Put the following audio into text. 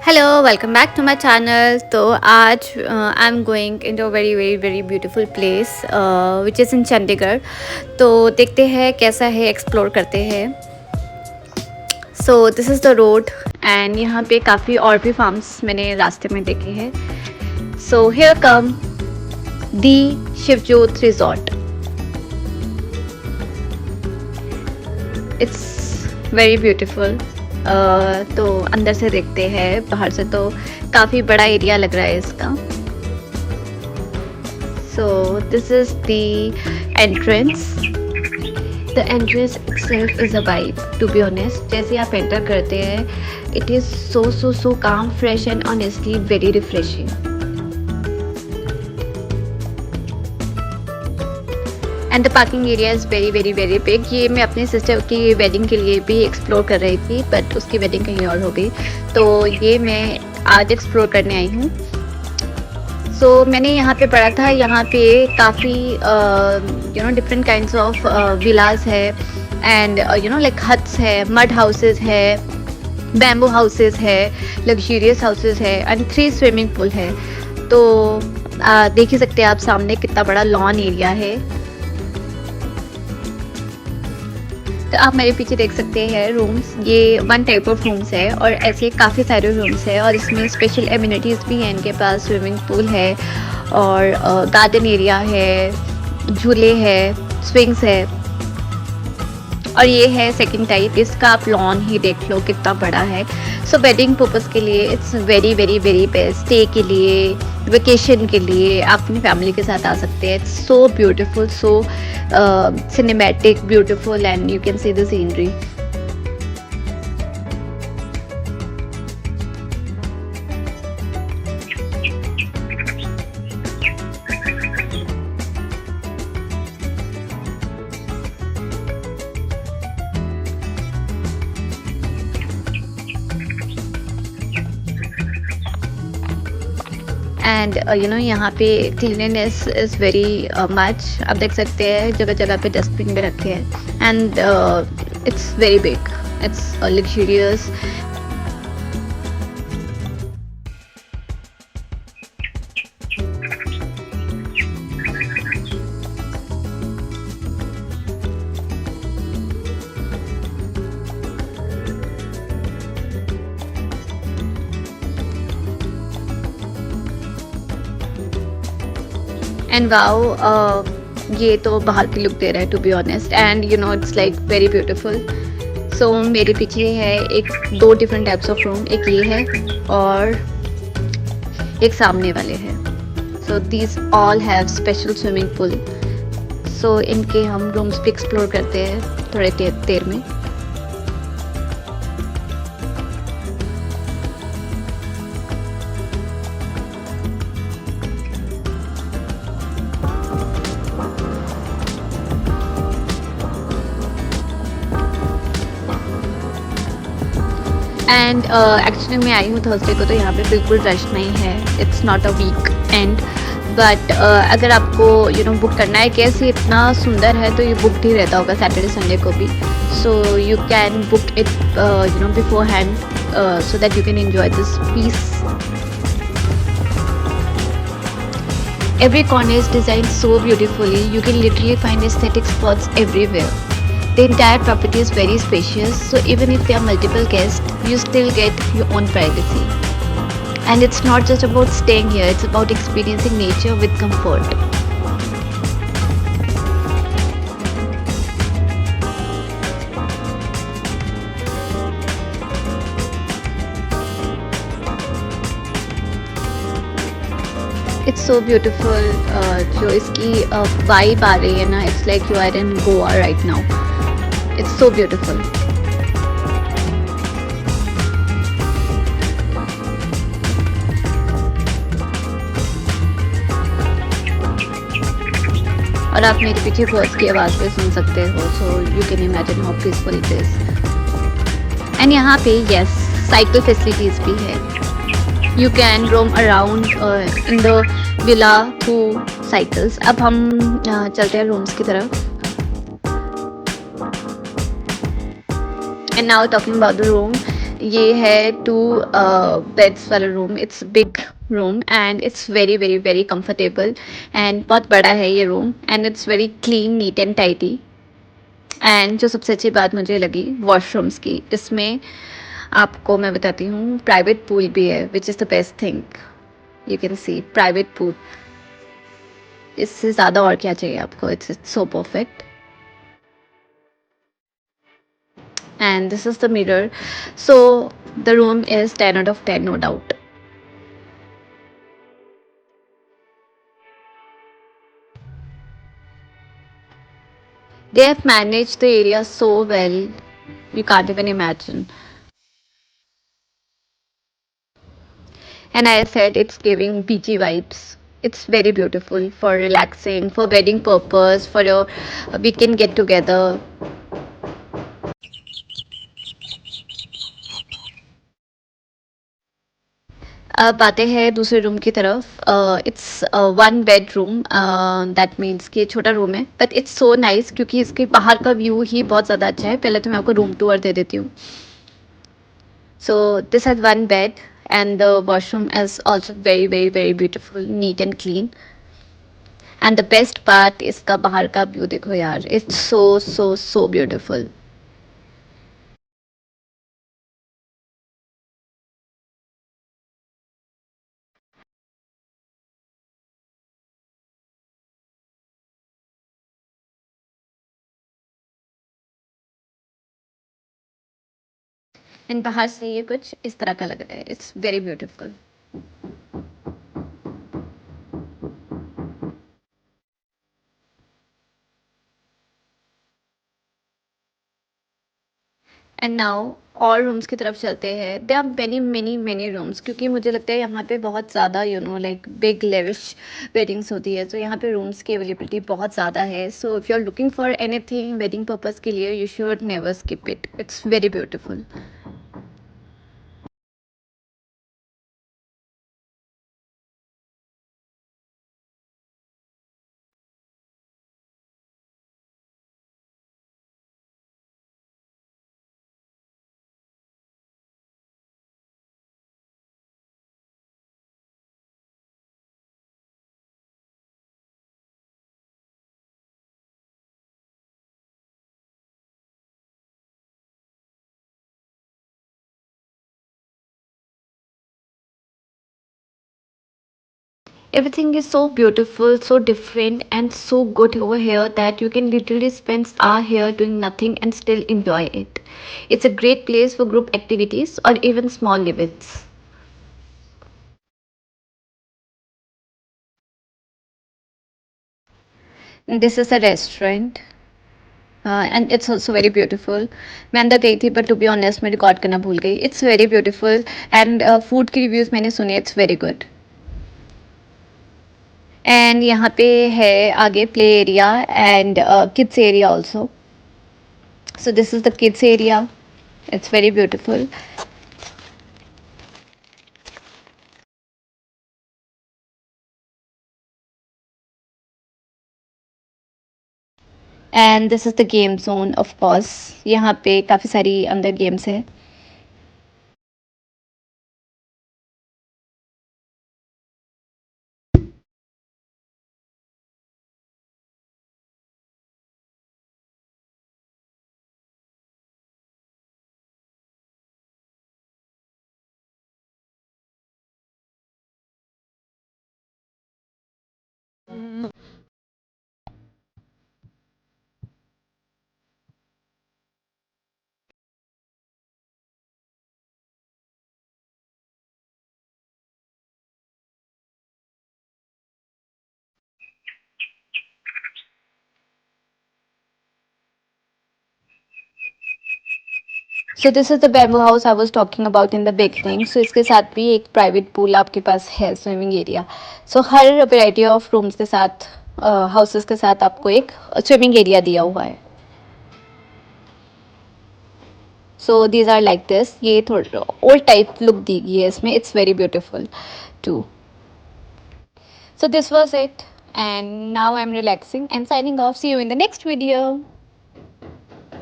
Hello welcome back to my channel. तो आज I am going in to very very very beautiful place which is in Chandigarh. तो देखते हैं कैसा है, एक्सप्लोर करते हैं। So this is the road and यहाँ पे काफ़ी और भी फार्म्स मैंने रास्ते में देखे हैं। So here come the Shivjot resort. It's very beautiful. तो अंदर से देखते हैं, बाहर से तो काफ़ी बड़ा एरिया लग रहा है इसका। So this is the entrance. The entrance itself is a vibe, to be honest. जैसे आप एंटर करते हैं, it is so calm, fresh and honestly very refreshing. And the parking area is very very very big. ये मैं अपनी sister की wedding के लिए भी एक्सप्लोर कर रही थी, बट उसकी वेडिंग कहीं और हो गई, तो ये मैं आज एक्सप्लोर करने आई हूँ। सो मैंने यहाँ पे पढ़ा था, यहाँ पे काफ़ी डिफरेंट काइंड्स ऑफ विलास है एंड लाइक हट्स है, मड हाउसेस है, बैम्बू हाउसेस है, लग्जूरियस हाउसेस है एंड 3 स्विमिंग पूल है। तो देख ही सकते हैं आप सामने कितना बड़ा लॉन एरिया है। तो आप मेरे पीछे देख सकते हैं रूम्स, ये 1 टाइप ऑफ रूम्स है और ऐसे काफ़ी सारे रूम्स है और इसमें स्पेशल एमिनिटीज़ भी हैं। इनके पास स्विमिंग पूल है और गार्डन एरिया है, झूले है, स्विंग्स है। और ये है सेकंड टाइप, इसका आप लॉन ही देख लो कितना बड़ा है। सो वेडिंग पर्पज़ के लिए it's very very very best. Stay के लिए, वेकेशन के लिए आप अपनी फैमिली के साथ आ सकते हैं। It's so beautiful, so cinematic, beautiful and you can see the scenery. And यहाँ पे क्लीनलीनेस इज़ वेरी मच। आप देख सकते हैं जगह जगह पे डस्टबिन भी रखे हैं and it's very big, it's luxurious. And wow, ये तो बाहर की लुक दे रहा है, to be honest, and it's like very beautiful. So मेरे पीछे है 2 डिफरेंट टाइप्स ऑफ रूम, एक ये है और एक सामने वाले हैं। So these all have special swimming pool. So इनके हम रूम्स भी एक्सप्लोर करते हैं थोड़े देर में। एंड एक्चुअली मैं आई हूँ थर्सडे को, तो यहाँ पे बिल्कुल रश नहीं है। It's not a weekend, but अगर आपको बुक करना है, कैसे इतना सुंदर है तो ये बुक ही रहता होगा सैटरडे संडे को भी। So you can book it before hand so that you can enjoy this piece. Every corner is designed so beautifully, you can literally find aesthetic spots everywhere. The entire property is very spacious, so even if there are multiple guests, you still get your own privacy. And it's not just about staying here, it's about experiencing nature with comfort. It's so beautiful. जो इसकी vibe आ रही है ना, it's like you are in Goa right now. It's so beautiful. और आप मेरे पीछे birds की आवाज़ भी सुन सकते हो, so you can imagine how peaceful it is. And यहाँ पे yes, cycle facilities भी है. You can roam around in the villa through cycles. अब हम चलते हैं रूम्स की तरफ। And now talking about the room, ये है टू बेड्स वाला room. It's big room and it's very very very comfortable and बहुत बड़ा है ये room and it's very clean neat and tidy. And जो सबसे अच्छी बात मुझे लगी वॉशरूम्स की, इसमें आपको मैं बताती हूँ प्राइवेट पूल भी है which is the best thing. You can see private pool. इससे ज़्यादा और क्या चाहिए आपको. It's so perfect. And this is the mirror. So the room is 10 out of 10, no doubt. They have managed the area so well, you can't even imagine. And I said it's giving beachy vibes. It's very beautiful for relaxing, for wedding purpose, for a weekend get together. अब आते हैं दूसरे room की तरफ. It's one bedroom. That means कि छोटा room है but it's so nice क्योंकि इसके बाहर का व्यू ही बहुत ज़्यादा अच्छा है. पहले तो मैं आपको रूम टूर दे देती हूँ. So this has one bed and the washroom is also very very very beautiful, neat and clean. And the best part इसका बाहर का व्यू देखो यार. It's so so so beautiful. And बाहर से ये कुछ इस तरह का लग रहा है. It's very beautiful. And now और रूम्स की तरफ चलते हैं. They are many many many rooms क्योंकि मुझे लगता है यहाँ पे बहुत ज़्यादा लाइक बिग लेविश वेडिंग्स होती है. तो यहाँ पे रूम्स की अवेलेबिलिटी बहुत ज़्यादा है. So if you are looking for anything wedding purpose के लिए you should never skip it. It's very beautiful. Everything is so beautiful, so different, and so good over here that you can literally spend hour here doing nothing and still enjoy it. It's a great place for group activities or even small events. This is a restaurant. And it's also very beautiful. मैं अंदर गई थी but to be honest मैं record करना भूल गई. It's very beautiful and food की reviews मैंने सुने. It's very good. And यहाँ पे है आगे play area and kids area also. So this is the kids area. It's very beautiful. And this is the game zone of course. यहाँ पे काफ़ी सारी अंदर गेम्स है. So this is the bamboo house I was talking about in the beginning. So इसके साथ भी एक प्राइवेट पूल आपके पास है, स्विमिंग एरिया. सो हर वैरायटी ऑफ रूम्स के साथ, हाउसेस के साथ आपको एक स्विमिंग एरिया दिया हुआ है. So these are like this. ये थोड़ा ओल्ड टाइप लुक दी गई है इसमें. It's very beautiful too. So this was it and now I'm relaxing and signing off. See you in the next video.